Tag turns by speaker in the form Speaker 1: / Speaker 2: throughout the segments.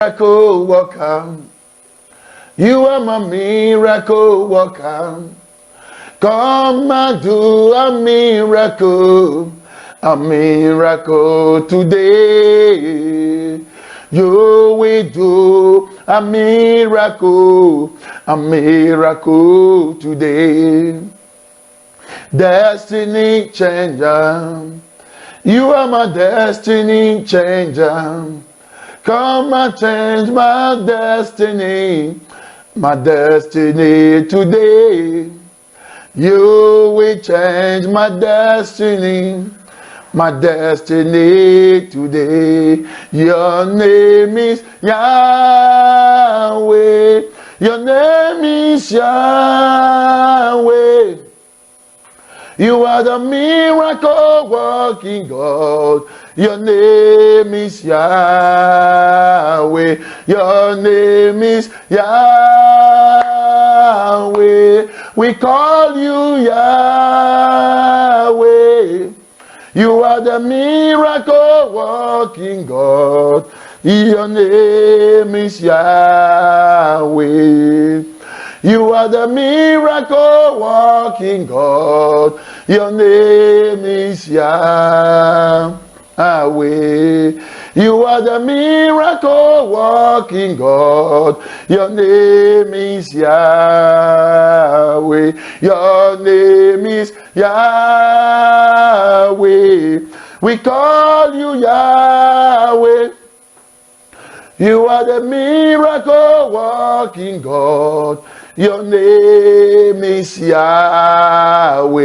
Speaker 1: miracle worker. You are my miracle worker. Come and do a miracle today. You will do a miracle today. Destiny changer. You are my destiny changer. Come and change my destiny today. You will change my destiny today. Your name is Yahweh. Your name is Yahweh. You are the miracle working God. Your name is Yahweh. Your name is Yahweh. We call you Yahweh. You are the miracle working God. Your name is Yahweh. You are the miracle working God. Your name is Yahweh. You are the miracle working God. Your name is Yahweh. Your name is Yahweh. We call you Yahweh. You are the miracle working God. Your name is Yahweh.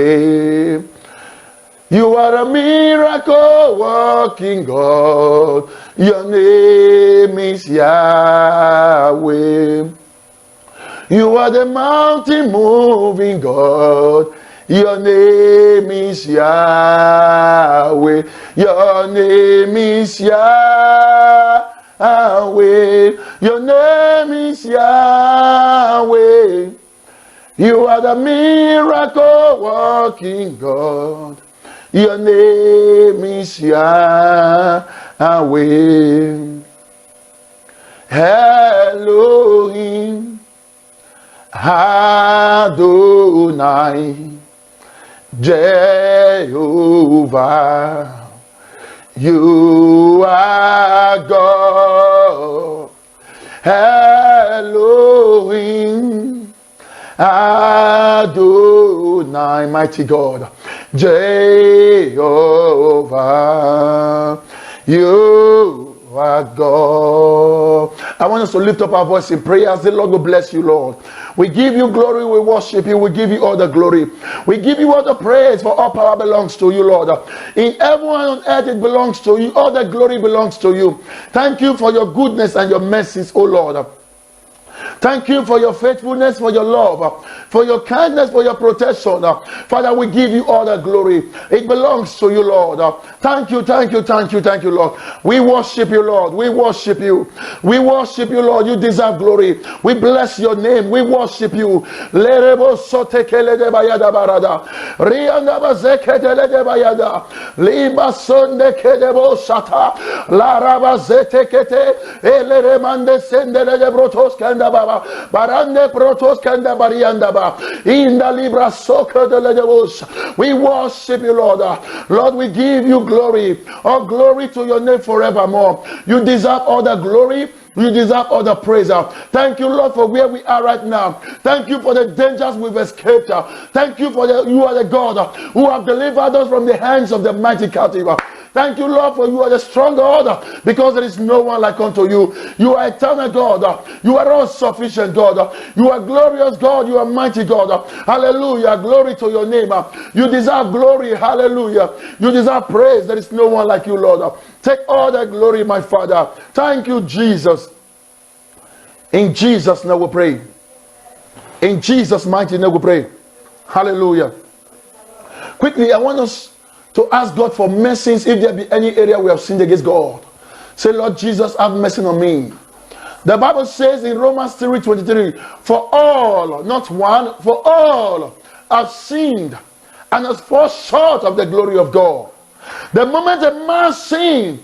Speaker 1: You are a miracle working God. Your name is Yahweh. You are the mountain moving God. Your name is Yahweh. Your name is Yahweh. Your name is Yahweh. You are the miracle working God. Your name is Yahweh. Elohim Adonai Jehovah. You are God. Elohim Adonai, mighty God. Jehovah, you are God. I want us to lift up our voice in prayer. The Lord will bless you, Lord. We give you glory, we worship you, we give you all the glory. We give you all the praise, for all power belongs to you, Lord. In heaven and on earth it belongs to you. All the glory belongs to you. Thank you for your goodness and your mercies, O Lord. Thank you for your faithfulness, for your love, for your kindness, for your protection. Father, we give you all the glory. It belongs to you, Lord. Thank you, Lord. We worship you, Lord. We worship you. We worship you, Lord. You deserve glory. We bless your name. We worship you. Lerebo sotekele de bayada barada. Rianda bazekele de bayada. Liba sonde kedebo shata. La rabazete kete. Elere mande sendele de brotos kanda baba. Barande brotos kanda barianda ba. Inda libra soka de ledebos. We worship you, Lord. Lord, we give you glory. All glory to your name forevermore. You deserve all the glory. You deserve all the praise. Thank you, Lord, for where we are right now. Thank you for the dangers we've escaped. Thank you for you are the God who have delivered us from the hands of the mighty captive. Thank you, Lord, for you are the strong God, because there is no one like unto you. You are eternal God. You are all sufficient God. You are glorious God. You are mighty God. Hallelujah. Glory to your name. You deserve glory. Hallelujah. You deserve praise. There is no one like you, Lord. Take all the glory, my Father. Thank you, Jesus. In Jesus' name we pray. In Jesus' mighty name we pray. Hallelujah. Quickly, I want us to ask God for mercies if there be any area we have sinned against God. Say, Lord Jesus, have mercy on me. The Bible says in Romans 3:23, for all, not one, for all have sinned and has fallen short of the glory of God. The moment a man sins,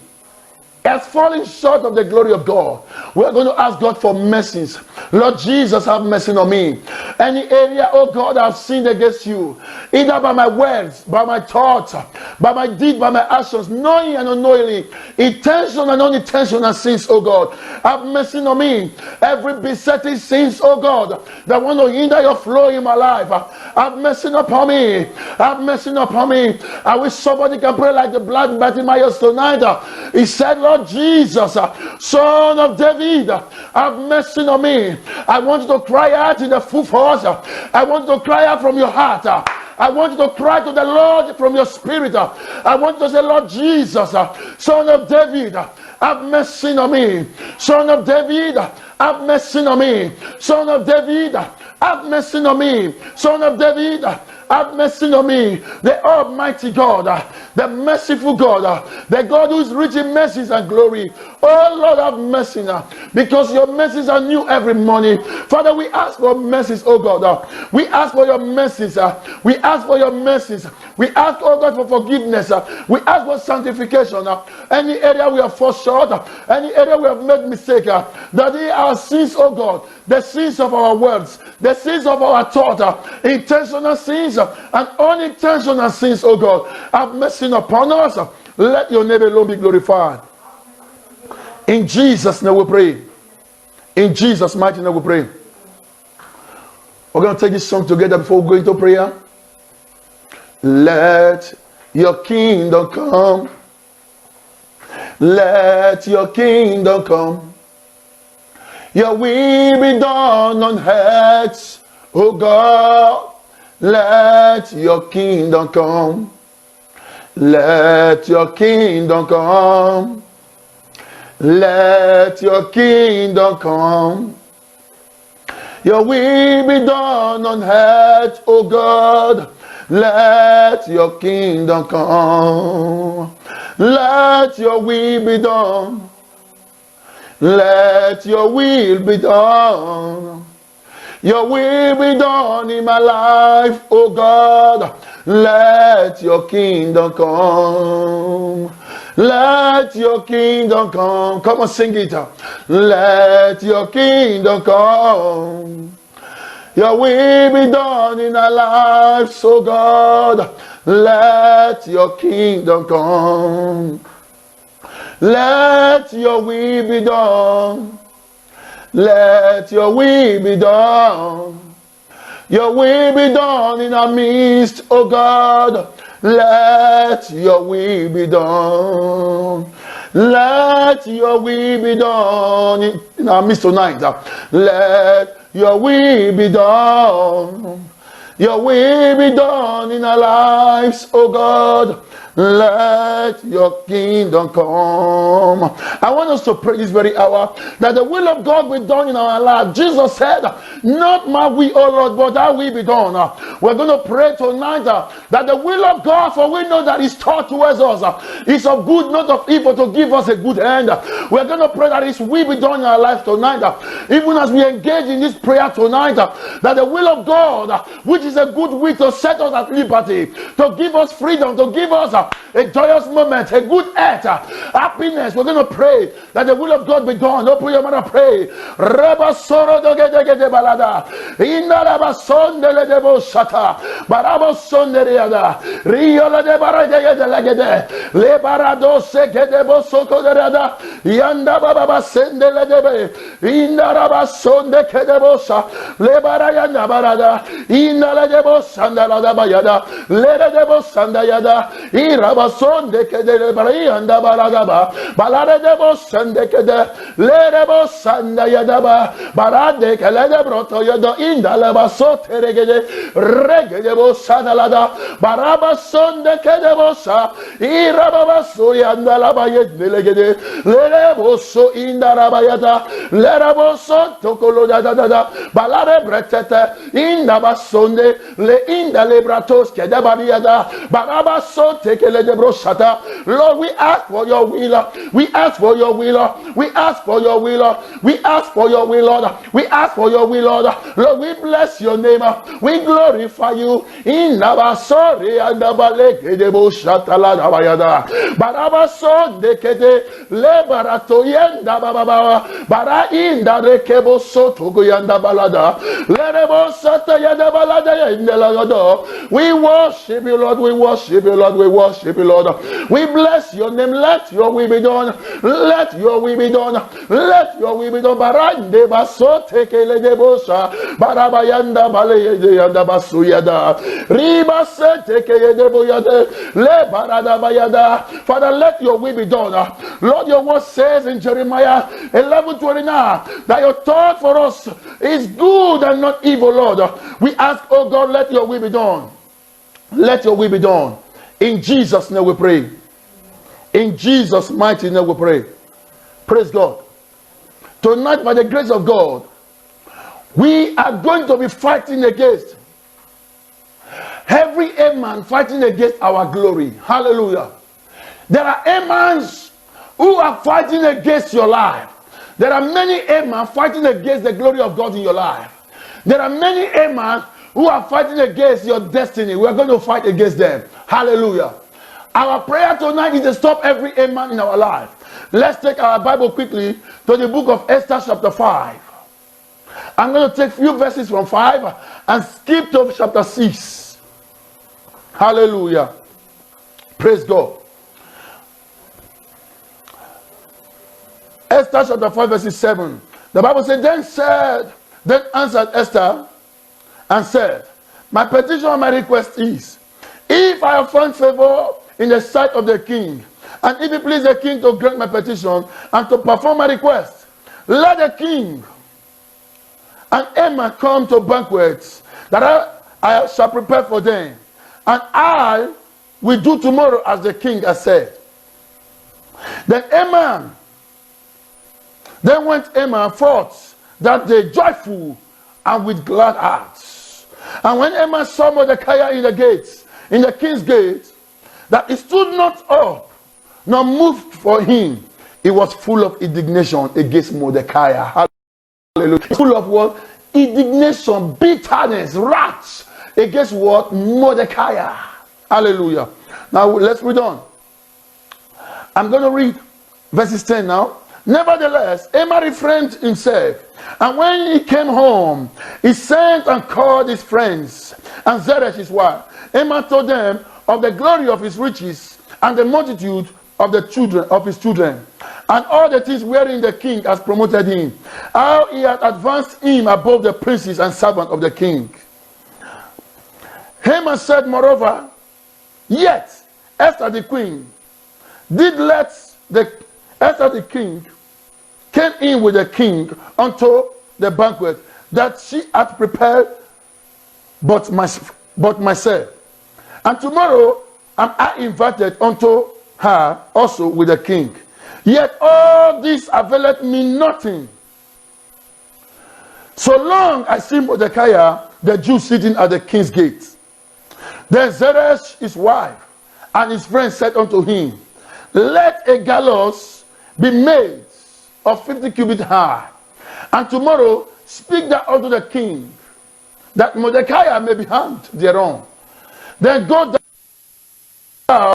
Speaker 1: has fallen short of the glory of God. We are going to ask God for mercies. Lord Jesus, have mercy on me. Any area, oh God, I've sinned against you, either by my words, by my thoughts, by my deed, by my actions, knowing and unknowingly, intentional and unintentional sins, oh God, have mercy on me. Every besetting sins, oh God, that want to hinder your flow in my life, have mercy upon me. Have mercy upon me. I wish somebody can pray like the blind Bartimaeus tonight. He said, Lord Jesus, Son of David, have mercy on me. I want you to cry out in the full force. I want you to cry out from your heart. I want you to cry to the Lord from your spirit. I want you to say, Lord Jesus, Son of David, have mercy on me. Son of David, have mercy on me. Son of David, have mercy on me. Son of David, have mercy on me. The Almighty God, the merciful God, the God who is rich in mercies and glory. Oh Lord, have mercy now, because your mercies are new every morning. Father, we ask for mercies, oh God. We ask for your mercies. We ask for your mercies. We ask, oh God, for forgiveness. We ask for sanctification. Any area we have fallen short, any area we have made mistake, that our sins, oh God, the sins of our words, the sins of our thought, intentional sins and unintentional sins, oh God, have mercy upon us. Let your name alone be glorified. In Jesus' name we pray. In Jesus' mighty name we pray. We're going to take this song together before we go into prayer. Let your kingdom come. Let your kingdom come. Your will be done on earth, oh God. Let your kingdom come. Let your kingdom come. Let your kingdom come. Your will be done on earth, oh God. Let your kingdom come. Let your will be done. Let your will be done. Your will be done in my life, oh God. Let your kingdom come. Let your kingdom come. Come on, sing it. Let your kingdom come. Your will be done in our lives, oh God. Let your kingdom come. Let your will be done. Let your will be done. Your will be done in our midst, oh God. Let your will be done. Let your will be done in our midst tonight. Let your will be done. Your will be done in our lives, oh God. Let your kingdom come. I want us to pray this very hour that the will of God be done in our life. Jesus said, not my will, O Lord, but thy will be done. We're going to pray tonight that the will of God, for we know that his thought towards us is of good, not of evil, to give us a good end. We're going to pray that his will be done in our life tonight. Even as we engage in this prayer tonight, that the will of God, which is a good will to set us at liberty, to give us freedom, to give us a joyous moment, a good earth, happiness. We're going to pray that the will of God be done. Open your mouth and pray. Reba soro doge dege de balada. Inna reba sonde le debo shata. Barabo sonde riada. Rio le de barade de legede. Le barado seke debo soko de riada. Yanda baba sende le debe. Inna reba sonde ke debo sa. Le barayanda barada. Inna le debo sanda la da bayada. Le debo sanda yada. Rabasonde que de Barianda Baradaba, Balade de Bosande que de Lerebo Sanda Yadaba, Barade que le de Broto Yodo Inda Labasote Regede de Bosadalada, Barabasonde que de Bosa, Irabasuri and la Bayet de Legede, Lereboso Inda Rabayata, Leraboso tokolo da da da da. Balare bretete inda basonde le inda lebratos keda bariada. Barabaso tekele de broshata. Lord, we ask for your will. We ask for your will. We ask for your will. We ask for your will, Lord. We ask for your will, Lord. Lord, we bless your name. We glorify you. In Nabasori and Nabaleke de Boshatala Nabayada. Barabaso dekete le barato yenda baba. Bara inda rekebo soto goyanda balada. Lerebo sata yanda balada in the lagado. We worship you, Lord. We worship you, Lord. We worship you, Lord. We bless your name. Let your will be done. Let your will be done. Let your will be done. Barande baso tekele de bosa. Barabayanda bale yanda basu yada. Riba se tekele de boyade. Le barada bayada. Father, let your will be done. Lord, your word says in Jeremiah 11:29 that your thought for us is good and not evil, Lord. We ask, oh God, let your will be done. Let your will be done. In Jesus' name we pray. In Jesus' mighty name we pray. Praise God. Tonight, by the grace of God, we are going to be fighting against every man fighting against our glory. Hallelujah. There are amens who are fighting against your life. There are many amens fighting against the glory of God in your life. There are many amens who are fighting against your destiny. We are going to fight against them. Hallelujah. Our prayer tonight is to stop every amen in our life. Let's take our Bible quickly to the book of Esther chapter 5. I'm going to take a few verses from 5 and skip to chapter 6. Hallelujah. Praise God. Esther chapter 5 verses 7. The Bible said, then answered Esther and said, my petition and my request is, if I have found favor in the sight of the king, and if it please the king to grant my petition and to perform my request, let the king and Haman come to banquets that I shall prepare for them, and I will do tomorrow as the king has said. Then went Haman forth that day joyful and with glad hearts. And when Haman saw Mordecai in the gates, in the king's gate, that he stood not up, nor moved for him, he was full of indignation against Mordecai. Hallelujah. Full of what? Indignation, bitterness, wrath against what? Mordecai. Hallelujah. Now let's read on. I'm going to read verses 10 now. Nevertheless, Haman refrained himself, and when he came home, he sent and called his friends and Zeresh his wife. Haman told them of the glory of his riches and the multitude of the children of his children, and all the things wherein the king has promoted him, how he had advanced him above the princes and servants of the king. Haman said, moreover, yet Esther the queen did let Esther the king came in with the king unto the banquet that she had prepared but myself. And tomorrow am I invited unto her also with the king. Yet all this availeth me nothing, so long I see Mordecai the Jew sitting at the king's gate. Then Zeresh his wife and his friends said unto him, let a gallows be made of 50 cubits high, and tomorrow speak thou unto the king, that Mordecai may be hanged thereon. Then go down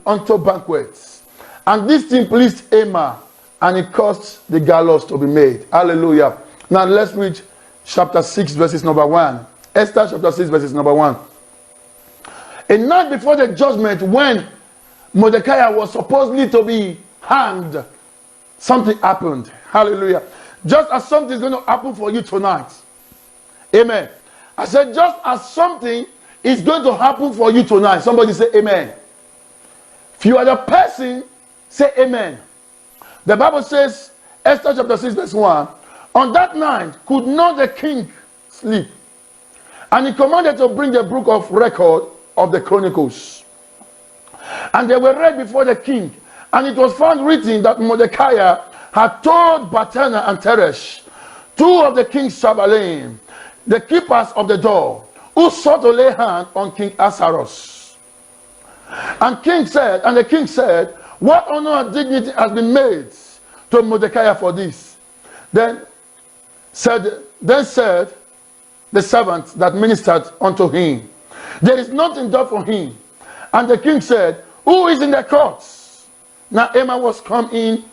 Speaker 1: unto banquets. And this thing pleased Haman, and it caused the gallows to be made. Hallelujah. Now let's read chapter 6 verses number 1. Esther chapter 6 verses number 1. A night before the judgment, when Mordecai was supposedly to be hanged, something happened. Hallelujah. Just as something is going to happen for you tonight. Amen. I said, just as something is going to happen for you tonight. Somebody say amen. If you are the person, say amen. The Bible says, Esther chapter 6 verse 1, on that night could not the king sleep, and he commanded to bring the book of record of the Chronicles. And they were read before the king, and it was found written that Mordecai had told Batana and Teresh, two of the king's Shabbalim, the keepers of the door, who sought to lay hand on King Ahasuerus. And the king said, what honor and dignity has been made to Mordecai for this? Then said the servant that ministered unto him, there is nothing done for him. And the king said, who is in the courts? Now Haman was come in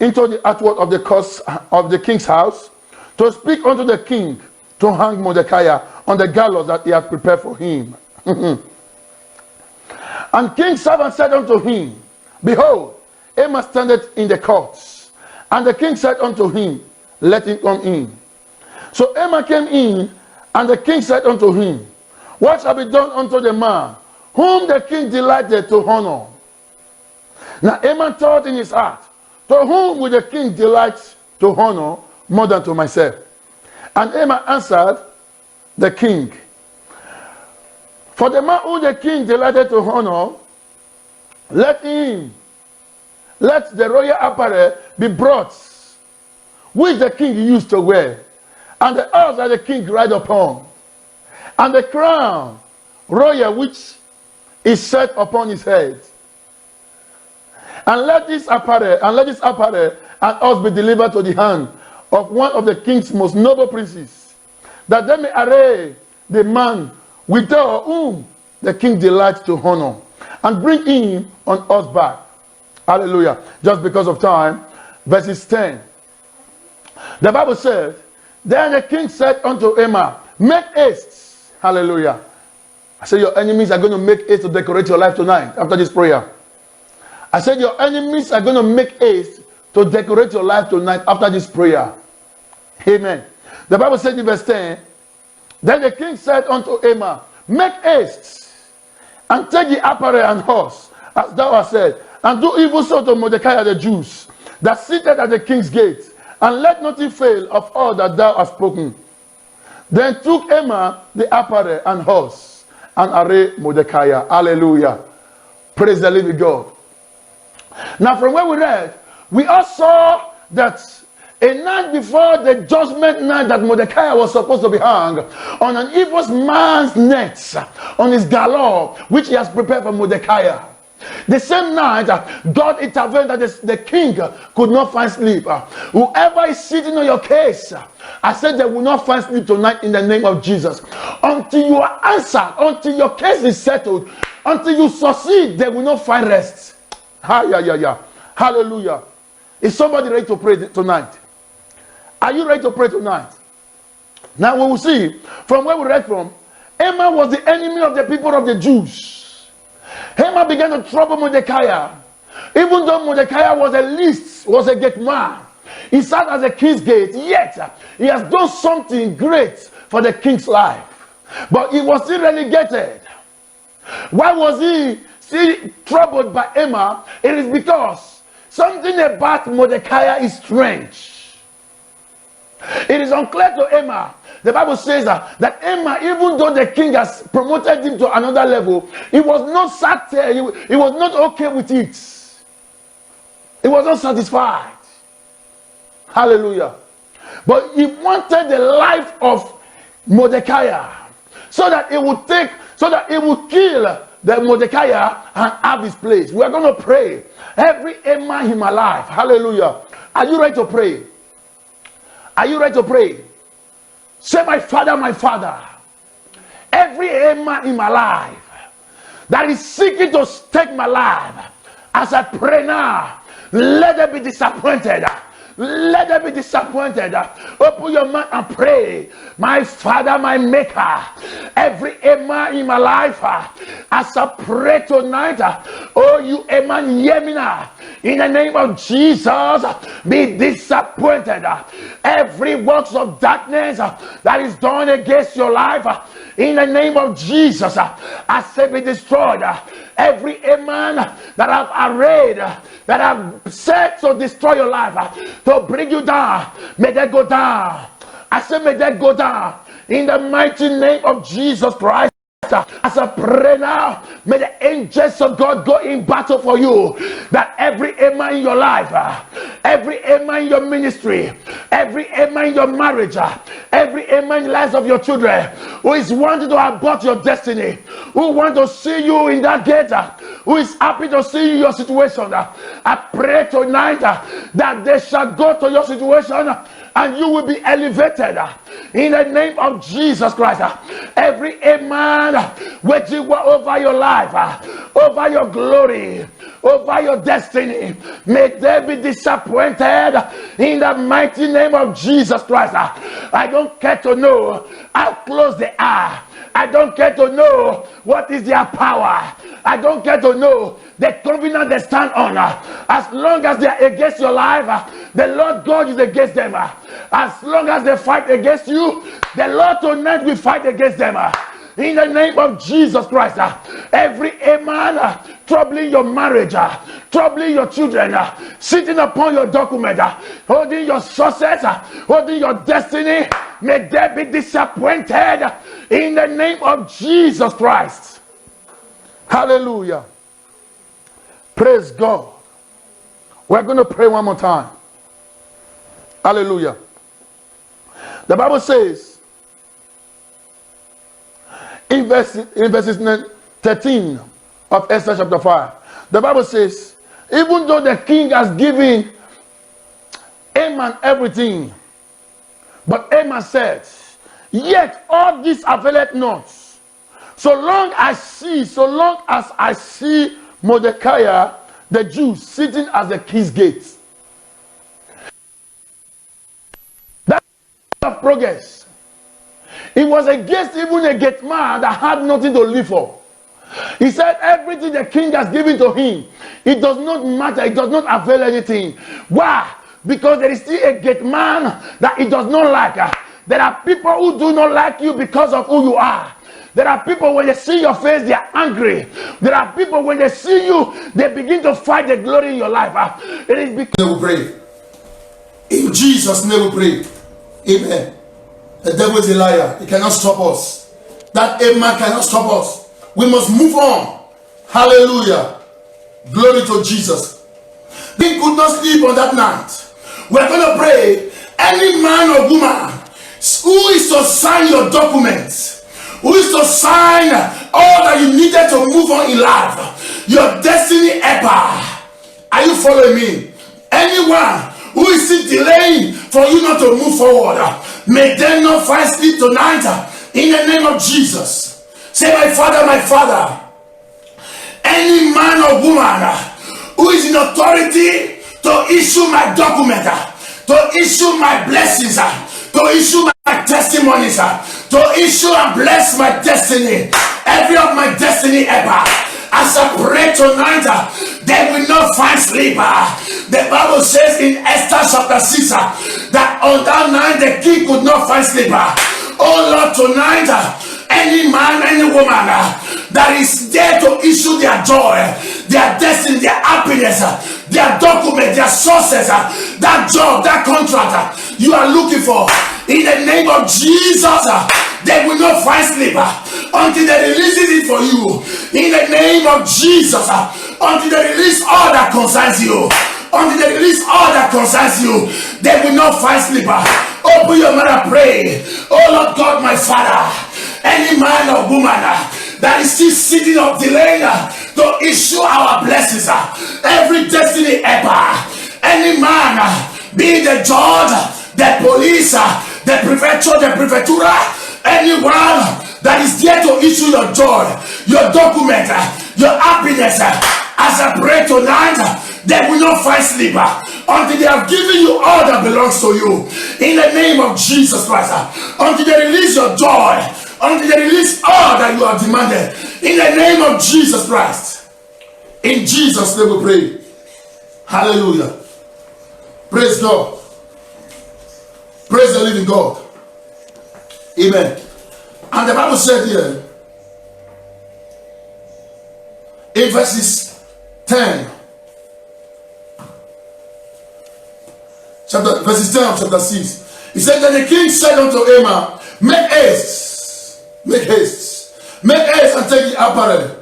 Speaker 1: into the outward of the courts of the king's house to speak unto the king to hang Mordecai on the gallows that he had prepared for him. And king's servant said unto him, behold, Haman standeth in the courts. And the king said unto him, let him come in. So Haman came in, and the king said unto him, what shall be done unto the man whom the king delighted to honor? Now Haman thought in his heart, to whom will the king delight to honor more than to myself? And Haman answered the king, for the man whom the king delighted to honor, let the royal apparel be brought, which the king used to wear, and the horse that the king ride upon, and the crown royal which is set upon his head. And let this apparel and horse be delivered to the hand of one of the king's most noble princes, that they may array the man with whom the king delights to honor, and bring him on horseback. Hallelujah. Just because of time, verses 10. The Bible said, then the king said unto Haman, make haste. Hallelujah. I said, your enemies are going to make haste to decorate your life tonight after this prayer. I said, your enemies are going to make haste to decorate your life tonight after this prayer. Amen. The Bible said in verse 10, then the king said unto Haman, make haste, and take the apparel and horse, as thou hast said, and do evil so to Mordecai the Jews, that sitteth at the king's gate, and let nothing fail of all that thou hast spoken. Then took Haman the apparel and horse, and arrayed Mordecai. Hallelujah. Praise the living God. Now from where we read, we all saw that a night before the judgment night that Mordecai was supposed to be hung, on an evil man's net, on his gallows, which he has prepared for Mordecai. The same night, God intervened that the king could not find sleep. Whoever is sitting on your case, I said they will not find sleep tonight in the name of Jesus. Until you are answered, until your case is settled, until you succeed, they will not find rest. Hallelujah. Is somebody ready to pray tonight? Are you ready to pray tonight? Now we will see from where we read from, Haman was the enemy of the people of the Jews. Haman began to trouble Mordecai. Even though Mordecai was a gate man, he sat at the king's gate, yet he has done something great for the king's life. But he was still relegated. Why was he still troubled by Haman? It is because something about Mordecai is strange. It is unclear to Haman. The Bible says that Haman, even though the king has promoted him to another level, he was not satisfied. He was not okay with it. He was not satisfied. Hallelujah. But he wanted the life of Mordecai, so that he would kill the Mordecai and have his place. We are going to pray every Haman in my life. Hallelujah. Are you ready to pray? Are you ready to pray? Say, my father, every Haman in my life that is seeking to take my life, as I pray now, let them be disappointed. Let them be disappointed. Open your mouth and pray. My Father, my Maker, every Haman in my life, as I pray tonight, oh, you Haman, hear me now. In the name of Jesus, be disappointed. Every works of darkness that is done against your life, in the name of Jesus, I say be destroyed. Every Haman that I've arrayed, that I've set to destroy your life, to bring you down, may they go down. I say may they go down in the mighty name of Jesus Christ. As I pray now, may the angels of God go in battle for you. That every amen in your life, every amen in your ministry, every amen in your marriage, every amen in the lives of your children, who is wanting to abort your destiny, who want to see you in that gate, who is happy to see you in your situation, I pray tonight that they shall go to your situation and you will be elevated in the name of Jesus Christ. Every amen waging war over your life, over your glory, over your destiny, may they be disappointed in the mighty name of Jesus Christ. I don't care to know how close they are. I don't care to know what is their power. I don't care to know the covenant they stand on. As long as they are against your life, the Lord God is against them. As long as they fight against you, the Lord tonight will fight against them. In the name of Jesus Christ, every amen troubling your marriage, troubling your children, sitting upon your document, holding your success, holding your destiny, may they be disappointed in the name of Jesus Christ. Hallelujah. Praise God. We're going to pray one more time. Hallelujah. The Bible says in verses 13 of Esther chapter 5, the Bible says, even though the king has given Haman everything, but Haman said, yet all this availeth not. So long as I see Mordecai, the Jew, sitting at the king's gate. That's of progress. It was against even a gate man that had nothing to live for. He said everything the king has given to him, it does not matter, it does not avail anything. Why? Because there is still a gate man that it does not like. There are people who do not like you because of who you are. There are people, when they see your face, they are angry. There are people, when they see you, they begin to fight the glory in your life. It is because
Speaker 2: we pray. In Jesus' name we pray. Amen. The devil is a liar. He cannot stop us. That amen cannot stop us. We must move on. Hallelujah. Glory to Jesus. We could not sleep on that night. We're going to pray. Any man or woman who is to sign your documents, who is to sign all that you needed to move on in life, your destiny helper. Are you following me? Anyone who is still delaying for you not to move forward, may they not find sleep tonight in the name of Jesus. Say, my Father, any man or woman who is in authority to issue my document, to issue my blessings, to issue my testimonies, to issue and bless my destiny, every of my destiny ever. As I pray tonight, they will not find sleep. The Bible says in Esther chapter 6 that on that night the king could not find sleep. Oh Lord, tonight, any man, any woman that is there to issue their joy, their destiny, their happiness, their document, their sources, that job, that contract you are looking for, in the name of Jesus, they will not find sleep until they releases it for you. In the name of Jesus, until they release all that concerns you, until they release all that concerns you, they will not find sleep. Open your mouth and pray. Oh Lord God, my Father, any man or woman that is still sitting up delaying to issue our blessings, every destiny helper, any man, be the judge, the police, the prefecture, the prefectura, anyone that is there to issue your joy, your document, your happiness, as I pray tonight, they will not find sleep until they have given you all that belongs to you. In the name of Jesus Christ, until they release your joy, until they release all that you have demanded. In the name of Jesus Christ. In Jesus' name we pray. Hallelujah. Praise God. Praise the living God. Amen. And the Bible said here in verses 10, verses 10 of chapter 6, he said that the king said unto Haman, make haste, make haste and take the apparel,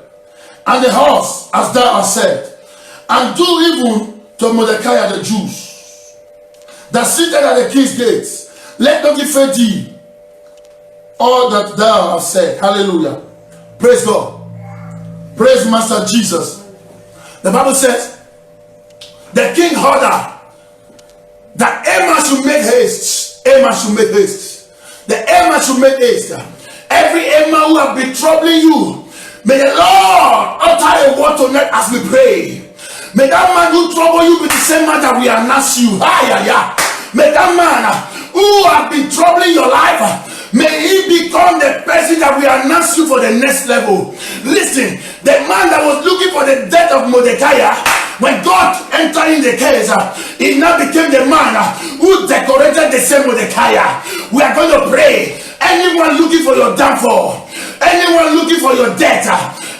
Speaker 2: and the horse, as thou hast said, and do even to Mordecai the Jews, that seated at the king's gates. Let not defeat thee all that thou hast said. Hallelujah. Praise God. Praise Master Jesus. The Bible says, the king ordered that Haman should make haste. Haman should make haste. The Haman should make haste. Every Haman who have been troubling you, may the Lord utter a word tonight as we pray. May that man who trouble you be the same man that we announce you. May that man who have been troubling your life, may he become the person that we announce you for the next level. Listen, the man that was looking for the death of Mordecai, when God entered in the case, he now became the man who decorated the same Mordecai. We are going to pray. Anyone looking for your downfall, anyone looking for your death,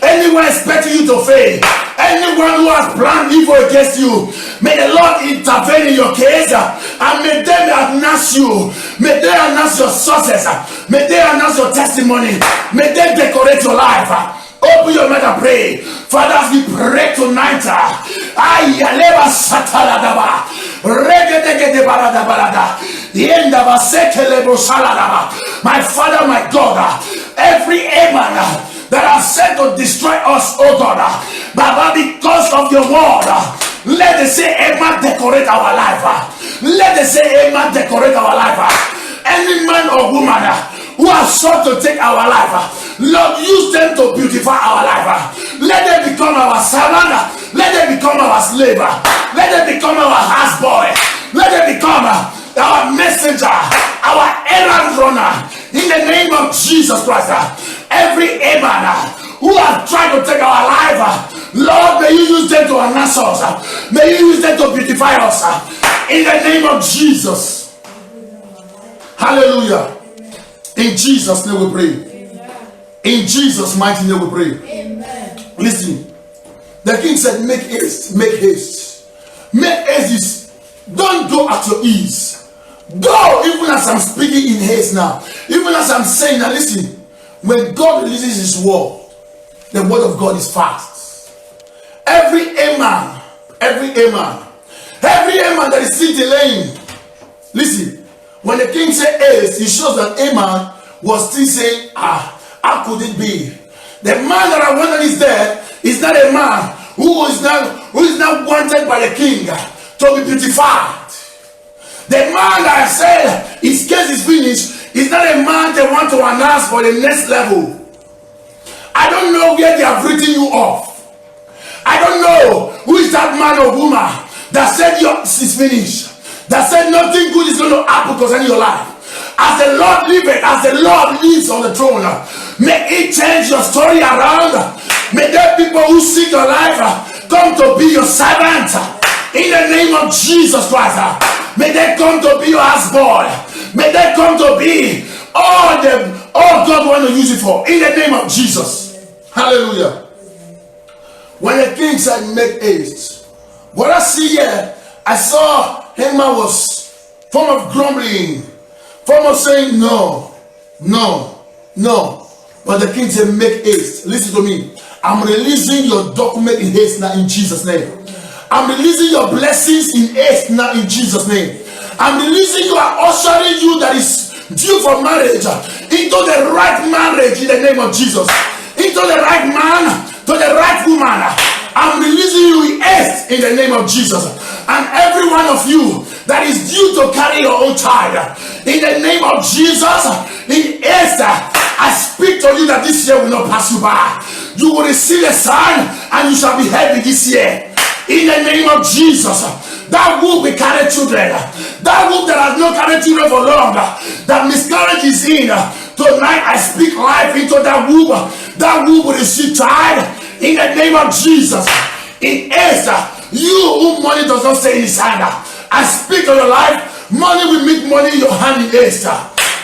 Speaker 2: anyone expecting you to fail, anyone who has planned evil against you, may the Lord intervene in your case, and may they announce you, may they announce your success, may they announce your testimony, may they decorate your life. Open your mouth and pray. Father, as we pray tonight, my Father, my God, every Haman that has said to destroy us, oh God, Baba, because of your word, let the say Haman decorate our life. Let the say Haman decorate our life. Any man or woman who has sought to take our life, Lord, use them to beautify our life. Let them become our servant. Let them become our slave. Let them become our houseboy. Let them become our messenger, our errand runner. In the name of Jesus Christ, every Haman who has tried to take our life, Lord, may you use them to announce us. May you use them to beautify us. In the name of Jesus. Hallelujah. In Jesus' name we pray. In Jesus' mighty name we pray.
Speaker 3: Amen.
Speaker 2: Listen, the king said, make haste, make haste. Make haste is, don't go at your ease. Go, even as I'm speaking in haste now. Even as I'm saying now, listen, when God releases his word, the word of God is fast. Every Haman that is still delaying, listen, when the king said haste, it shows that Haman was still saying, how could it be? The man that I wanted is dead is not a man who is not wanted by the king to be beautified. The man that I said his case is finished is not a man they want to announce for the next level. I don't know where they have written you off. I don't know who is that man or woman that said yours is finished, that said nothing good is going to happen concerning your life. As the Lord liveth, as the Lord lives on the throne, may it change your story around. May there people who seek your life come to be your servant. In the name of Jesus Christ, may they come to be your houseboy. May they come to be all God want to use it for. In the name of Jesus. Hallelujah. When the king said make haste, what I see here, I saw Haman was form of grumbling, form of saying no. But the king said make haste. Listen to me. I'm releasing your document in haste now in Jesus' name. I'm releasing your blessings in haste now in Jesus' name. I'm releasing you and ushering you that is due for marriage into the right marriage in the name of Jesus. Into the right man, to the right woman. I'm releasing you in haste in the name of Jesus. And every one of you that is due to carry your own child, in the name of Jesus, in haste, I speak to you that this year will not pass you by. You will receive a sign and you shall be happy this year. In the name of Jesus, that womb will carry children. That womb that has not carried children for long, that miscarriage is in. Tonight I speak life into that womb. That womb will receive child. In the name of Jesus. In Esther, you whom money does not stay in his hand, I speak to your life. Money will meet money in your hand in Esther.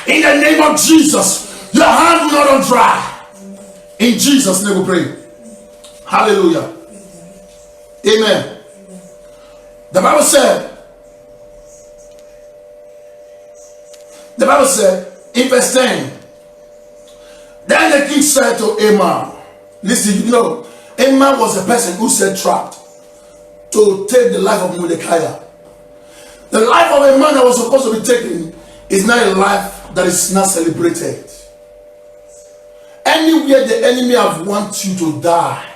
Speaker 2: In the name of Jesus, your hand will not run dry. In Jesus' name we pray. Hallelujah. Amen. The Bible said in verse 10, then the king king said to Haman, listen, you know, Haman was a person who set trap to take the life of Mordecai. The life of a man that was supposed to be taken is not a life that is not celebrated. Anywhere the enemy have want you to die,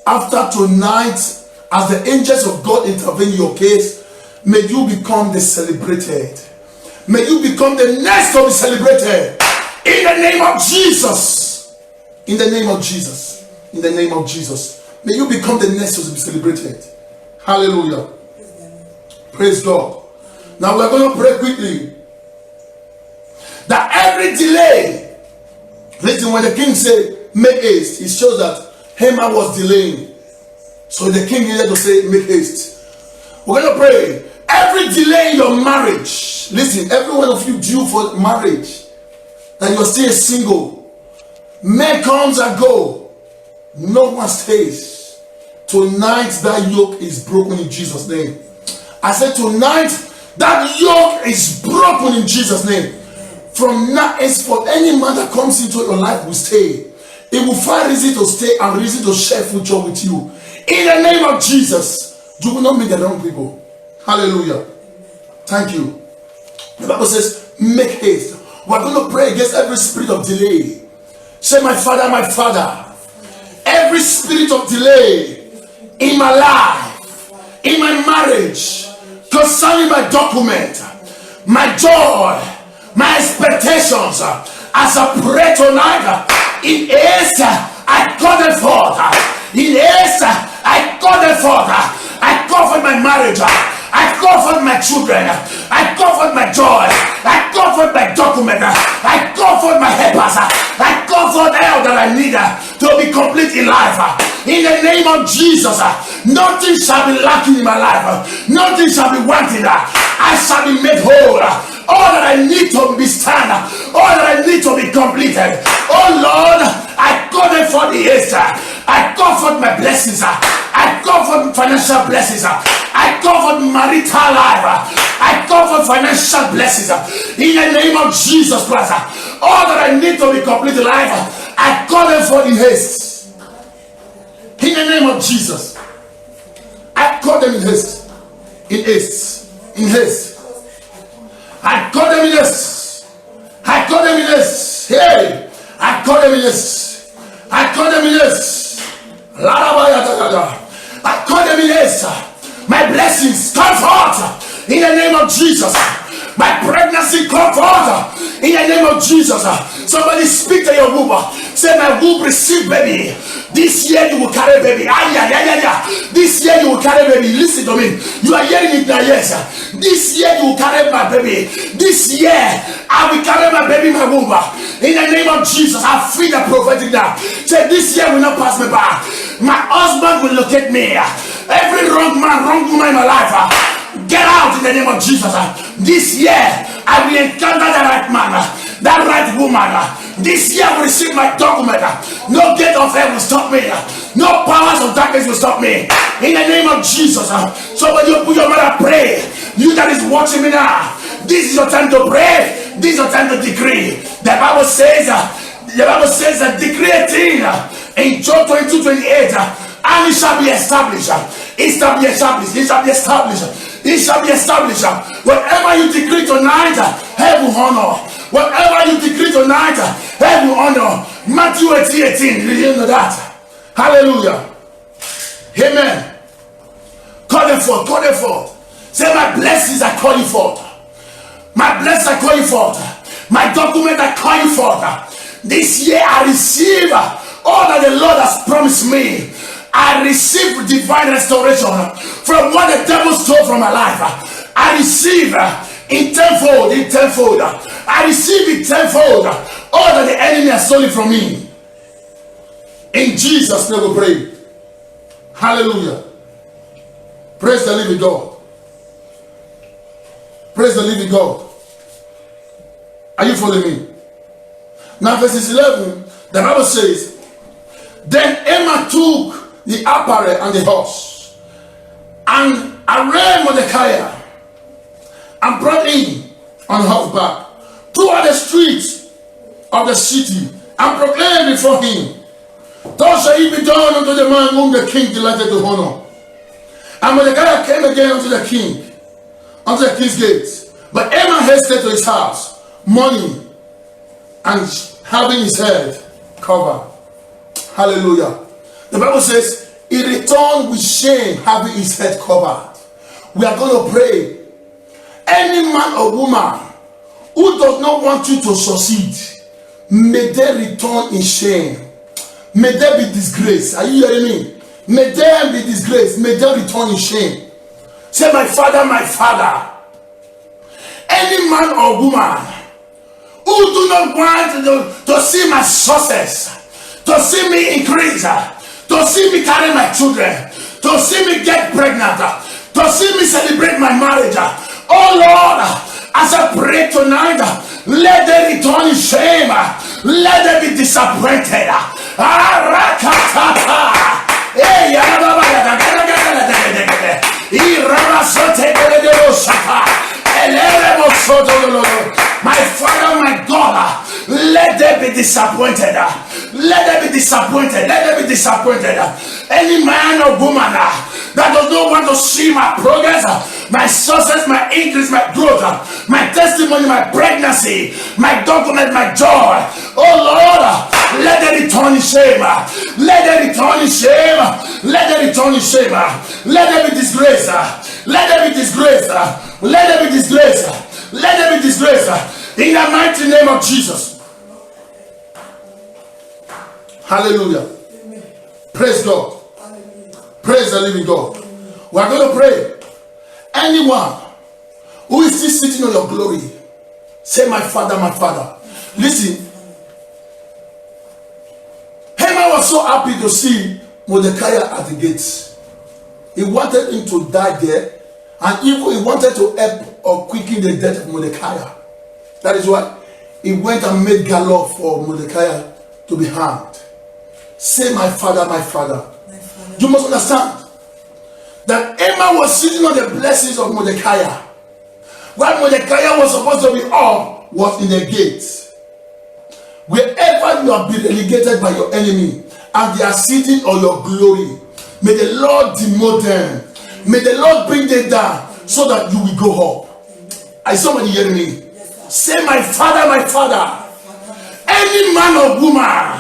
Speaker 2: after tonight, as the angels of God intervene in your case, may you become the celebrated. May you become the next to be celebrated. In the name of Jesus. In the name of Jesus. In the name of Jesus. May you become the next to be celebrated. Hallelujah. Praise God. Now we're going to pray quickly. That every delay, listen, when the king said, make haste, it shows that Haman was delaying. So the king needed to say, make haste. We're going to pray. Every delay in your marriage, listen, every one of you due for marriage, that you're still single, men comes and go, no one stays. Tonight that yoke is broken in Jesus' name. I said tonight that yoke is broken in Jesus' name. From now henceforth, any man that comes into your life will stay. It will find reason to stay and reason to share future with you. In the name of Jesus, you will not meet the wrong people. Hallelujah. Thank you. The Bible says, make haste. We're going to pray against every spirit of delay. Say, my Father, every spirit of delay in my life, in my marriage, concerning my document, my joy, my expectations, as I pray tonight, in haste, I call them forth. In haste, I call them forth. I call for my marriage. I call for my children. I call for my joy. I call for my document. I call for my helpers. I call for all that I need to be complete in life. In the name of Jesus, nothing shall be lacking in my life. Nothing shall be wanting. I shall be made whole. All that I need to be stand. All that I need to be completed. Oh Lord, I call them for the haste. I call for my blessings. I call for financial blessings. I call for marital life. I call for financial blessings. In the name of Jesus Christ. All that I need to be complete in life, I call them for the haste. In the name of Jesus. I call them in haste. In haste. In haste. I call them in haste. I call them in haste. Hey! I call them in haste. I call them in haste. I call them in haste. My blessings come forth in the name of Jesus. My pregnancy come forth in the name of Jesus. Somebody speak to your womb. Say, my womb receive baby. This year you will carry baby. This year you will carry baby. Listen to me. You are hearing it now, yes. This year you will carry my baby. This year I will carry my baby in my womb. In the name of Jesus, I feel the prophetic now. Say, this year will not pass me by. My husband will locate me. Every wrong man, wrong woman in my life, get out in the name of Jesus. This year I will encounter the right man, that right woman. This year I will receive my document. No gate of hell will stop me. No powers of darkness will stop me. In the name of Jesus. So when you put your mouth and pray, you that is watching me now, this is your time to pray. This is your time to decree. The Bible says that decree a thing in Job 22:28, and it shall be established. It shall be established. It shall be established. It shall be established. Whatever you decree tonight, heaven will honor. Whatever you decree tonight, heaven will honor. Matthew 18:18. You know that. Hallelujah. Amen. Call them forth. Call them forth. Say, my blessings are calling forth. My blessings are calling forth. My document are calling forth. This year I receive all that the Lord has promised me. I receive divine restoration from what the devil stole from my life. I receive in tenfold, in tenfold. I receive it tenfold all that the enemy has stolen from me. In Jesus' name we pray. Hallelujah. Praise the living God. Praise the living God. Are you following me? Now verses 11, the Bible says, then Haman took the apparel and the horse, and arrayed Mordecai, and brought him on horseback throughout the streets of the city, and proclaim before him. Thus shall it be done unto the man whom the king delighted to honor. And Mordecai came again unto the king, unto the king's gate. But Haman hasted to his house, mourning and having his head covered. Hallelujah. The Bible says, he returned with shame, having his head covered. We are going to pray. Any man or woman who does not want you to succeed, may they return in shame. May they be disgraced. Are you hearing me? May they be disgraced. May they return in shame. Say, my father, my father. Any man or woman who do not want to see my success, to see me increase, to see me carry my children, to see me get pregnant, to see me celebrate my marriage. Oh Lord, as I pray tonight, let them return in shame. Let them be disappointed. My Father, my God, let them be disappointed. Let them be disappointed. Let them be disappointed. Any man or woman that does not want to see my progress, my success, my increase, my growth, my testimony, my pregnancy, my document, my joy. Oh Lord, let them return in shame. Let them return in shame. Let them return in shame. Let them be disgraced. Let them be disgraced. Let them be disgraced. Let them be disgraced. In the mighty name of Jesus. Hallelujah. Amen. Praise God. Hallelujah. Praise the living God. We are going to pray. Anyone who is still sitting on your glory, say, my father, my father. Listen. Haman was so happy to see Mordecai at the gates. He wanted him to die there, and even he wanted to help or quicken the death of Mordecai. That is why he went and made gallop for Mordecai to be hanged. Say, my father, my father. My father. You must understand that Haman was sitting on the blessings of Mordecai, while Mordecai was supposed to be up, was in the gates. Wherever you have been relegated by your enemy and they are sitting on your glory, may the Lord demote them. May the Lord bring them down so that you will go up. Is somebody hearing me? Say, my father, my father. Any man or woman,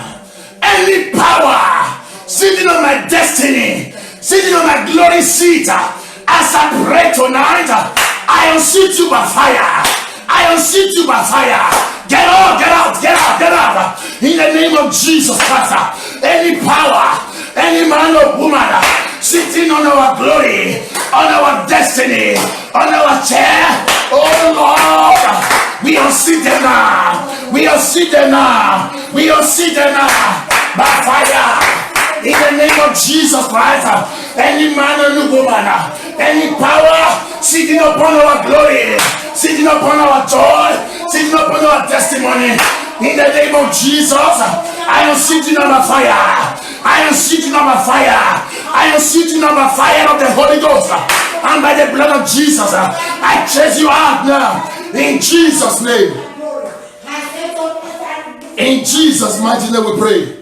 Speaker 2: any power sitting on my destiny, sitting on my glory seat, as I pray tonight, I unseat you by fire. I unseat you by fire. Get out, get out, get out, get out. In the name of Jesus Christ. Any power, any man or woman sitting on our glory, on our destiny, on our chair, oh Lord, we unseat them now. We unseat them now. We unseat them now. By fire. In the name of Jesus Christ. Any man or woman, any power sitting upon our glory, sitting upon our joy, sitting upon our testimony, in the name of Jesus, I am sitting on the fire. I am sitting on the fire. I am sitting on the fire of the Holy Ghost. And by the blood of Jesus, I chase you out now. In Jesus' name. In Jesus' mighty name we pray.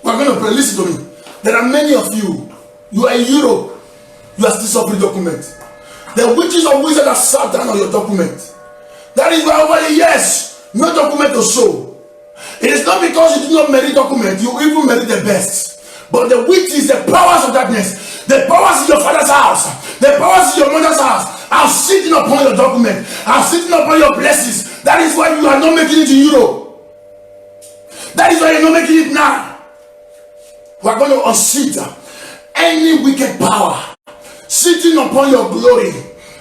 Speaker 2: We're going to pray. Listen to me. There are many of you. You are in Europe. You are still suffering documents. The witches or wizards that sat down on your document. That is why over the years, no document to show. It is not because you do not merit document. You even merit the best. But the witches, the powers of darkness, the powers in your father's house, the powers in your mother's house, are sitting upon your document, are sitting upon your blessings. That is why you are not making it to Europe. That is why you're not making it now. We are going to unseat any wicked power sitting upon your glory,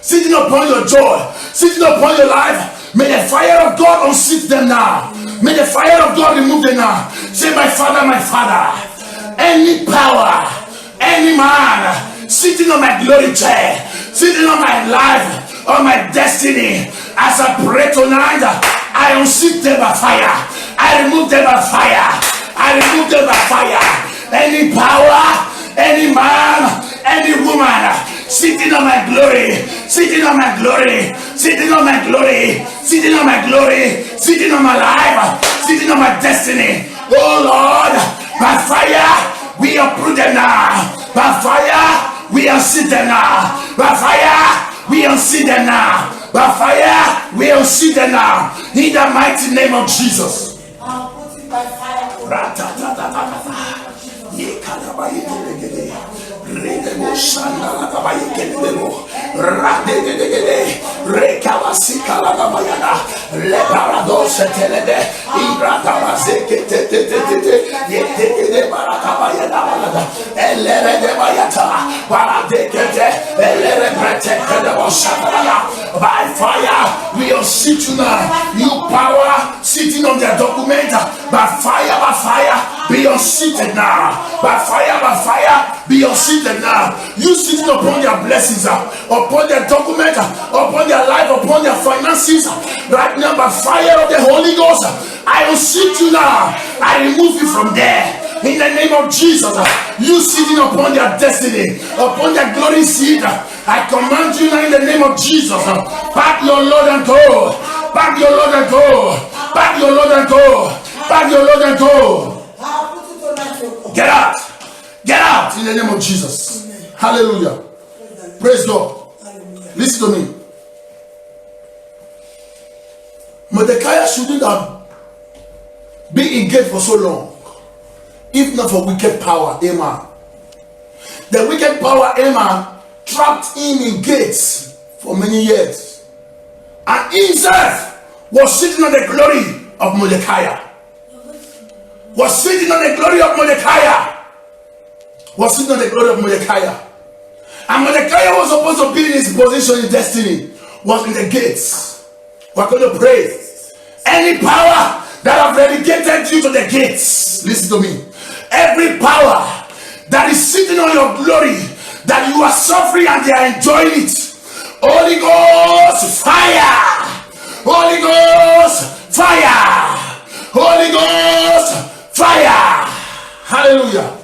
Speaker 2: sitting upon your joy, sitting upon your life. May the fire of God unseat them now. May the fire of God remove them now. Say, my father, my father. Any power, any man sitting on my glory chair, sitting on my life, on my destiny, as I pray tonight, I unseat them by fire. I remove them by fire. I remove them by fire. Any power, any man, any woman sitting on my glory, sitting on my glory, sitting on my glory, sitting on my glory, sitting on my life, sitting on my destiny. Oh Lord, by fire, we uproot them now. By fire, we unseat them now. By fire, we unseat them now. By fire, we unseat them now. In the mighty name of Jesus.
Speaker 3: I'll put it by fire.
Speaker 2: By fire, we unseat you now. You power sitting on their document. By fire, be unseated now. By fire, be unseated now. You sitting upon their blessings, upon their document, upon their life, upon their finances. Right now, by fire of the Holy Ghost, I unseat you now. I remove you from there. In the name of Jesus, you sitting upon their destiny, upon their glory seat, I command you now in the name of Jesus, pack your load and go. Pack your load and go. Pack your load and go. Pack your load and go.
Speaker 3: I'll put it on my foot.
Speaker 2: Get out. Get out in the name of Jesus. Hallelujah. Praise God. Listen to me. Mordecai shouldn't have been engaged for so long if not for wicked power, Haman. The wicked power, Haman, trapped him in gates for many years. And himself was sitting on the glory of Mordecai. Was sitting on the glory of Mordecai. Was sitting on the glory of Mordecai. And Mordecai was supposed to be in his position in destiny. Was in the gates. We're going to pray. Any power that have relegated you to the gates, listen to me. Every power that is sitting on your glory, that you are suffering and they are enjoying it. Holy Ghost fire. Holy Ghost fire. Holy Ghost fire. Hallelujah.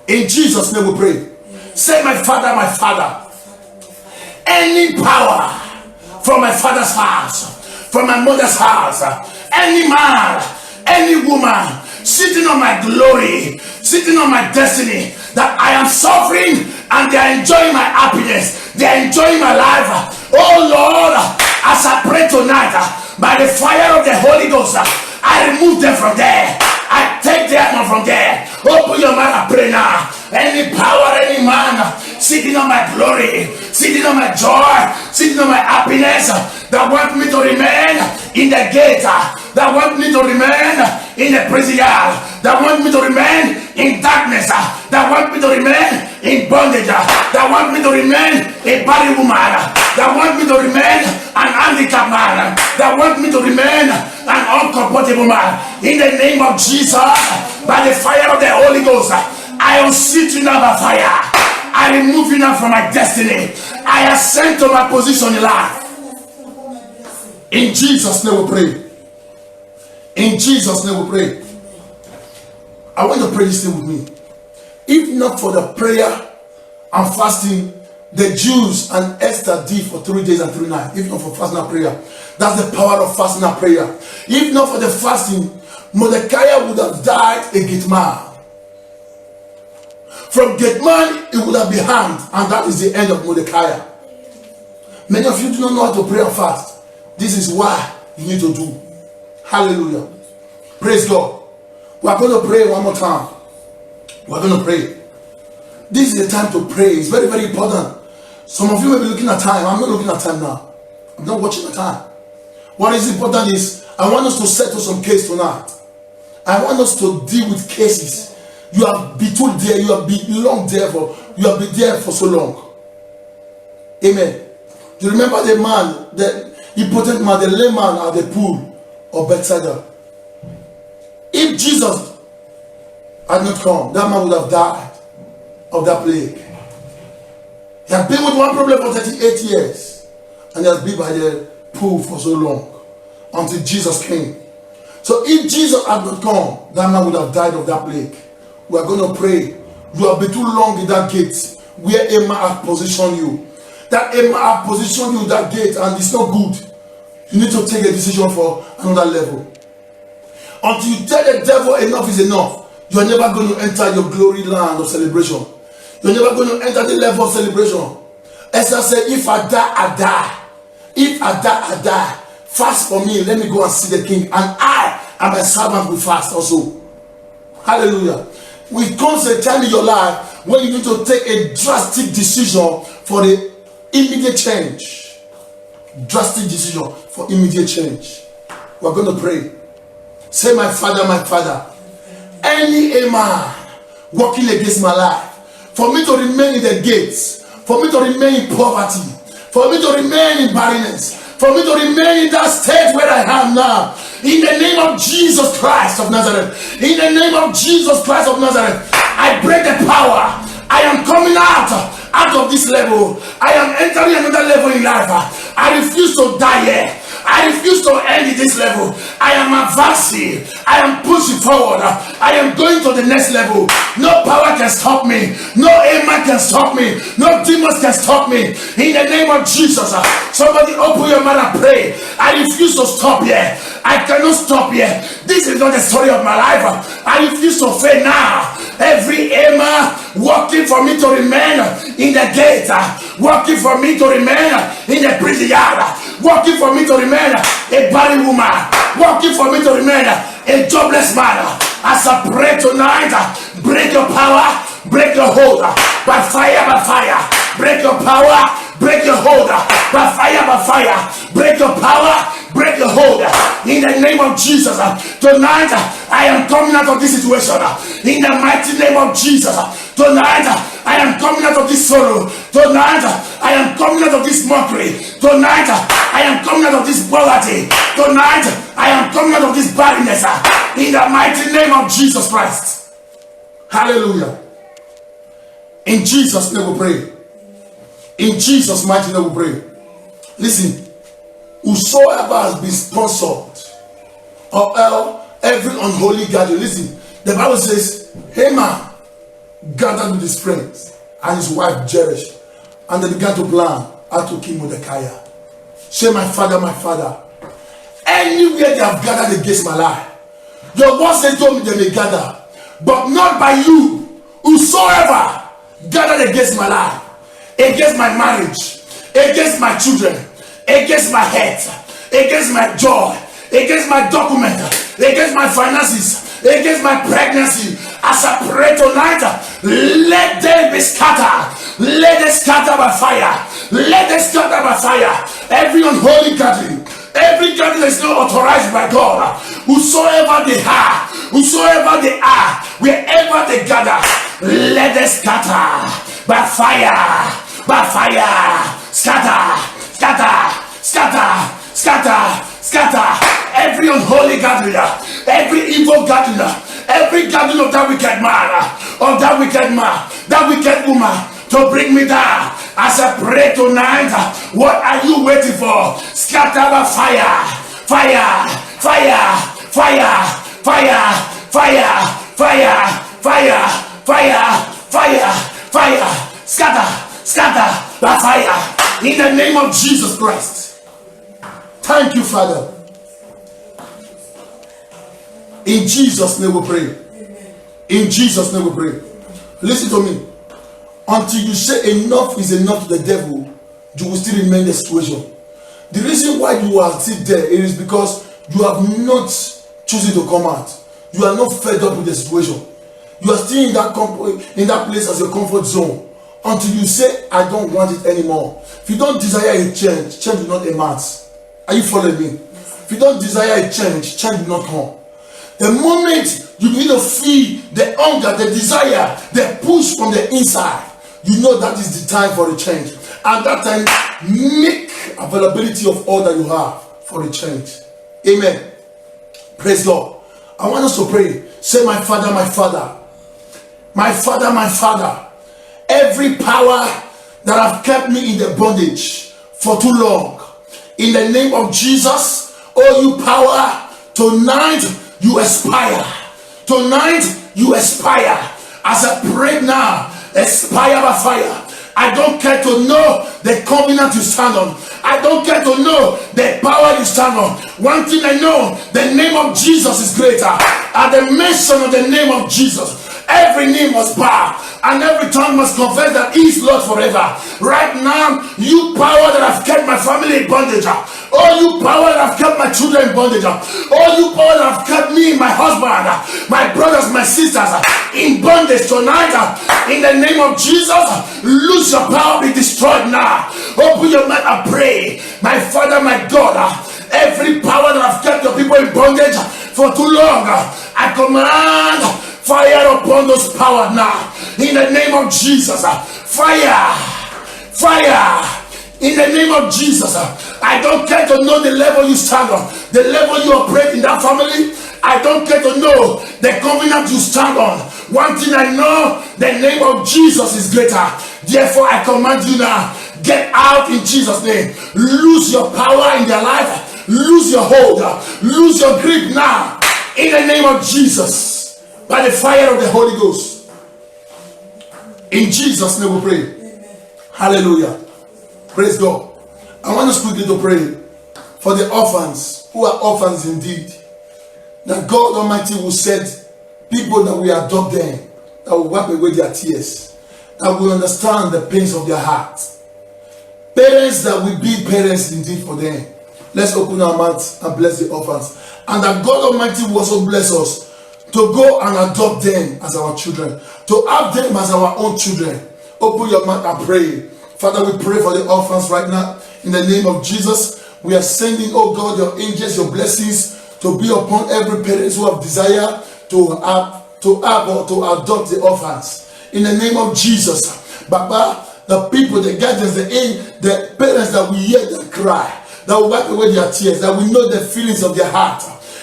Speaker 2: In Jesus' name we pray. Say, my Father, my Father. Any power from my father's house, from my mother's house, any man, any woman sitting on my glory, sitting on my destiny, that I am suffering and they are enjoying my happiness, they are enjoying my life. Oh Lord, as I pray tonight, by the fire of the Holy Ghost, I remove them from there. I take them from there. Open your mouth and pray now. Any power, any man sitting on my glory, sitting on my joy, sitting on my happiness, that want me to remain in the gate, that want me to remain in the prison yard, that want me to remain in darkness, that want me to remain in bondage, that want me to remain a body woman, that want me to remain an handicapped man, that want me to remain an uncomfortable man. In the name of Jesus, by the fire of the Holy Ghost, I unseat you now by fire. I remove you now from my destiny. I ascend to my position in life. In Jesus' name we pray. In Jesus' name we pray. I want you to pray this thing with me. If not for the prayer and fasting the Jews and Esther did for 3 days and 3 nights, if not for fasting and prayer, that's the power of fasting and prayer. If not for the fasting, Mordecai would have died a Gitman. From Gitman, it would have been hanged, and that is the end of Mordecai. Many of you do not know how to pray and fast. This is why you need to do. Hallelujah. Praise God. We are going to pray one more time. We are going to pray. This is the time to pray. It's very, very important. Some of you may be looking at time. I'm not looking at time now. I'm not watching the time. What is important is I want us to settle some case tonight. I want us to deal with cases. You have been told there, you have been long there for, you have been there for so long. Amen. Do you remember the man, the impotent man, the lame man at the pool of Bethsaida? If Jesus had not come, that man would have died of that plague. He had been with one problem for 38 years, and he has been by the pool for so long until Jesus came. So if Jesus had not come, that man would have died of that plague. We are going to pray. You have been too long in that gate where a man has positioned you. That a man has positioned you in that gate, and it's not good. You need to take a decision for another level. Until you tell the devil enough is enough, you are never going to enter your glory land of celebration. You're never going to enter the level of celebration. Esther said, if I die, I die. If I die, I die. Fast for me. Let me go and see the king. And I and my servant will fast also. Hallelujah. It comes a time in your life when you need to take a drastic decision for the immediate change. Drastic decision for immediate change. We're going to pray. Say, my Father, any man working against my life, for me to remain in the gates, for me to remain in poverty, for me to remain in barrenness, for me to remain in that state where I am now, in the name of Jesus Christ of Nazareth, in the name of Jesus Christ of Nazareth, I break the power. I am coming out of this level. I am entering another level in life. I refuse to die here. I refuse to end in this level. I am advancing. I am pushing forward. I am going to the next level. No power can stop me. No man can stop me. No demons can stop me. In the name of Jesus. Somebody open your mouth and pray. I refuse to stop here. I cannot stop here. This is not the story of my life. I refuse to fail now. Every man working for me to remain in the gate, working for me to remain in the prison yard, working for me to remain a barren woman, working for me to remain a jobless man. As I pray tonight, break your power, break your hold by fire, by fire. Break your power, break your hold by fire, by fire. Break your power, break your hold in the name of Jesus. Tonight I am coming out of this situation in the mighty name of Jesus. Tonight I am coming out of this sorrow. Tonight I am coming out of this mockery. Tonight I am coming out of this poverty. Tonight I am coming out of this barrenness in the mighty name of Jesus Christ. Hallelujah. In Jesus' name we pray. In Jesus' mighty name we pray. Listen, whosoever has been sponsored of every unholy gathering, listen, the Bible says Haman gathered with his friends and his wife Jeresh, and they began to plan how to kill Mordecai. Say, my Father, anywhere they have gathered against my life, your word said to me they may gather, but not by you. Whosoever gathered against my life, against my marriage, against my children, against my health, against my joy, against my document, against my finances, against my pregnancy, as I pray tonight, let them be scattered. Let them scatter by fire. Let them scatter by fire. Every unholy gathering, every gathering that is not authorized by God, whosoever they are, wherever they gather, let them scatter by fire, by fire. Scatter, scatter, scatter, scatter, scatter. Every unholy gathering, every evil gathering, every gathering of that wicked man, of that wicked man, that wicked woman, to bring me down. As I pray tonight, what are you waiting for? Scatter by fire, fire, fire, fire, fire, fire, fire, fire, fire, fire, fire. Scatter, scatter by fire. In the name of Jesus Christ. Thank you, Father. In Jesus' name we pray. In Jesus' name we pray. Listen to me. Until you say enough is enough to the devil, you will still remain in the situation. The reason why you are still there is because you have not chosen to come out. You are not fed up with the situation. You are still in that place as your comfort zone. Until you say, I don't want it anymore. If you don't desire a change, change will not emerge. Are you following me? If you don't desire a change, change will not come. The moment you begin to feel the hunger, the desire, the push from the inside, you know that is the time for a change. And that time, make availability of all that you have for a change. Amen. Praise God. I want us to pray. Say, my Father, my Father. My Father, my Father. Every power that have kept me in the bondage for too long, in the name of Jesus, oh you power, tonight you expire. Tonight you expire. As I pray now, expire by fire. I don't care to know the covenant you stand on. I don't care to know the power you stand on. One thing I know, the name of Jesus is greater. At the mention of the name of Jesus, every knee must bow and every tongue must confess that he is Lord forever. Right now, you power that have kept my family in bondage, oh you power that have kept my children in bondage, oh you power that have kept me, my husband, my brothers, my sisters in bondage tonight, in the name of Jesus, lose your power, be destroyed now. Open your mouth and pray. My Father, my God, every power that have kept your people in bondage for too long, I command fire upon those power now. In the name of Jesus, fire, fire. In the name of Jesus, I don't care to know the level you stand on, the level you operate in that family. I don't care to know the covenant you stand on. One thing I know, the name of Jesus is greater. Therefore, I command you now, get out in Jesus' name. Lose your power in their life. Lose your hold. Lose your grip now. In the name of Jesus. By the fire of the Holy Ghost. In Jesus' name we pray. Hallelujah. Praise God. I want us quickly to pray for the orphans who are orphans indeed. That God Almighty will send people that will adopt them, that will wipe away their tears, that will understand the pains of their hearts. Parents that will be parents indeed for them. Let's open our mouths and bless the orphans. And that God Almighty will also bless us to go and adopt them as our children, to have them as our own children. Open your mouth and pray. Father, we pray for the orphans right now. In the name of Jesus, we are sending, oh God, your angels, your blessings to be upon every parent who have desire to adopt the orphans. In the name of Jesus, Baba, the people, the guardians, the parents that we hear them cry, that will wipe away their tears, that we know the feelings of their heart.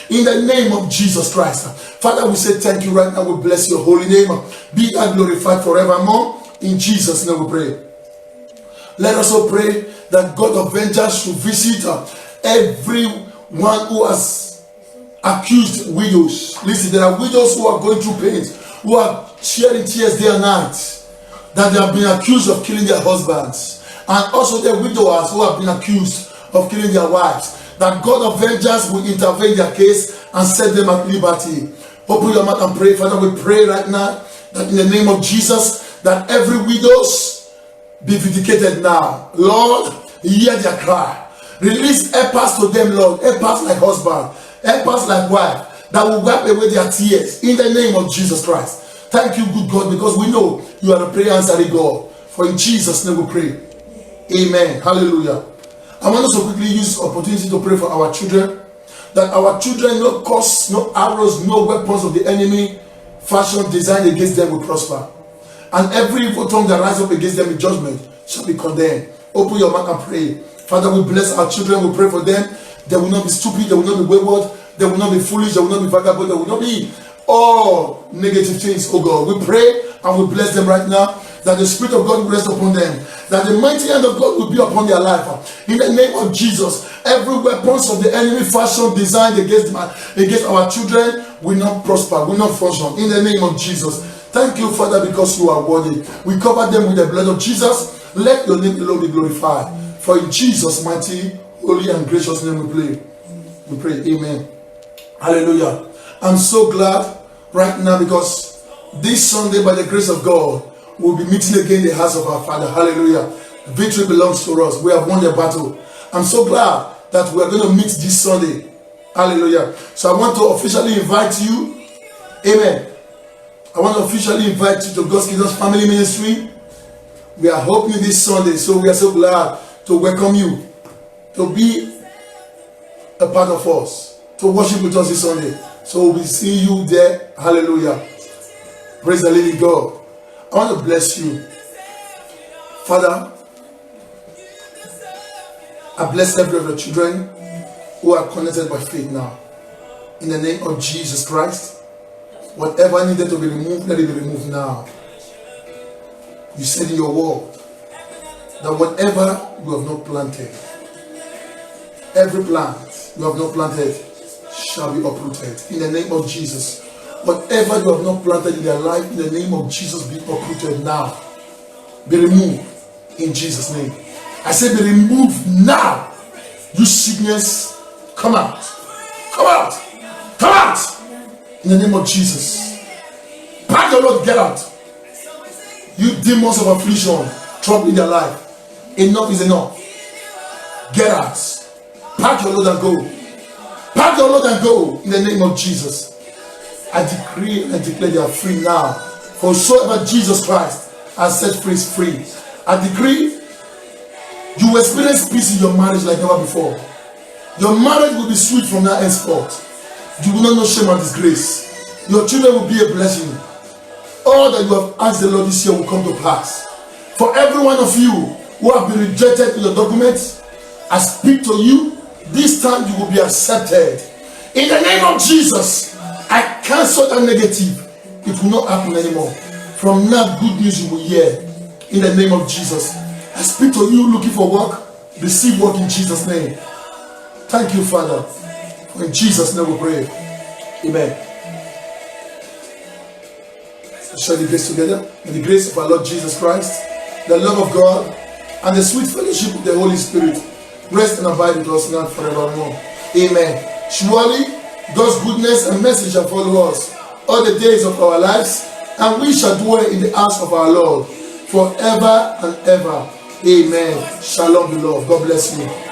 Speaker 2: In the name of Jesus Christ. Father, we say thank you right now. We bless your holy name. Be thou glorified forevermore. In Jesus' name we pray. Let us also pray that God of vengeance should visit everyone who has accused widows. Listen, there are widows who are going through pains, who are shedding tears day and night, that they have been accused of killing their husbands. And also the widowers who have been accused of killing their wives. That God of vengeance will intervene in their case and set them at liberty. Open your mouth and pray. Father, we pray right now that in the name of Jesus, that every widows be vindicated now. Lord, hear their cry. Release helpers to them, Lord. Helpers like husband, helpers like wife, that will wipe away their tears in the name of Jesus Christ. Thank you, good God, because we know you are a prayer answering God. For in Jesus' name we pray. Amen. Hallelujah. I want us to quickly use this opportunity to pray for our children, that our children, no curse, no arrows, no weapons of the enemy fashion designed against them will prosper, and every evil tongue that rises up against them in judgment shall be condemned. Open your mouth and pray. Father, we bless our children. We pray for them. They will not be stupid. They will not be wayward. They will not be foolish. They will not be vagabond. They will not be all negative things. Oh God, we pray and we bless them right now, that the Spirit of God will rest upon them, that the mighty hand of God will be upon their life. In the name of Jesus, every weapons of the enemy fashion designed against our children will not prosper, will not function. In the name of Jesus. Thank you, Father, because you are worthy. We cover them with the blood of Jesus. Let your name alone be glorified. For in Jesus' mighty, holy, and gracious name we pray. Amen. Hallelujah. I'm so glad right now because this Sunday, by the grace of God, we'll be meeting again in the house of our Father. Hallelujah. Victory belongs to us. We have won the battle. I'm so glad that we are going to meet this Sunday. Hallelujah. So I want to officially invite you. Amen. I want to officially invite you to God's Kingdom Family Ministry. We are hoping this Sunday, so we are so glad to welcome you to be a part of us, to worship with us this Sunday. So we'll be seeing you there. Hallelujah. Praise the living God. I want to bless you. Father, I bless every of the children who are connected by faith now. In the name of Jesus Christ, whatever needed to be removed, let it be removed now. You said in your word that whatever you have not planted, every plant you have not planted shall be uprooted. In the name of Jesus. Whatever you have not planted in their life, in the name of Jesus, be uprooted now. Be removed. In Jesus' name. I say be removed now. You sickness, come out. Come out. Come out. In the name of Jesus. Pack your load, get out. You demons of affliction, troubling their life. Enough is enough. Get out. Pack your load and go. Pack your load and go. In the name of Jesus. I decree and declare you are free now. For whosoever Jesus Christ has set free is free. I decree you will experience peace in your marriage like never before. Your marriage will be sweet from now henceforth. You will not know shame and disgrace. Your children will be a blessing. All that you have asked the Lord this year will come to pass. For every one of you who have been rejected in your documents, I speak to you. This time you will be accepted. In the name of Jesus, I cancel that negative. It will not happen anymore. From now, good news you will hear. In the name of Jesus. I speak to you looking for work. Receive work in Jesus' name. Thank you, Father. For in Jesus' name we pray. Amen. Let's share the grace together. May the grace of our Lord Jesus Christ, the love of God, and the sweet fellowship of the Holy Spirit rest and abide with us now and forevermore. Amen. Surely God's goodness and mercy shall follow us all the days of our lives, and we shall dwell in the house of our Lord forever and ever. Amen. Shalom, beloved. God bless you.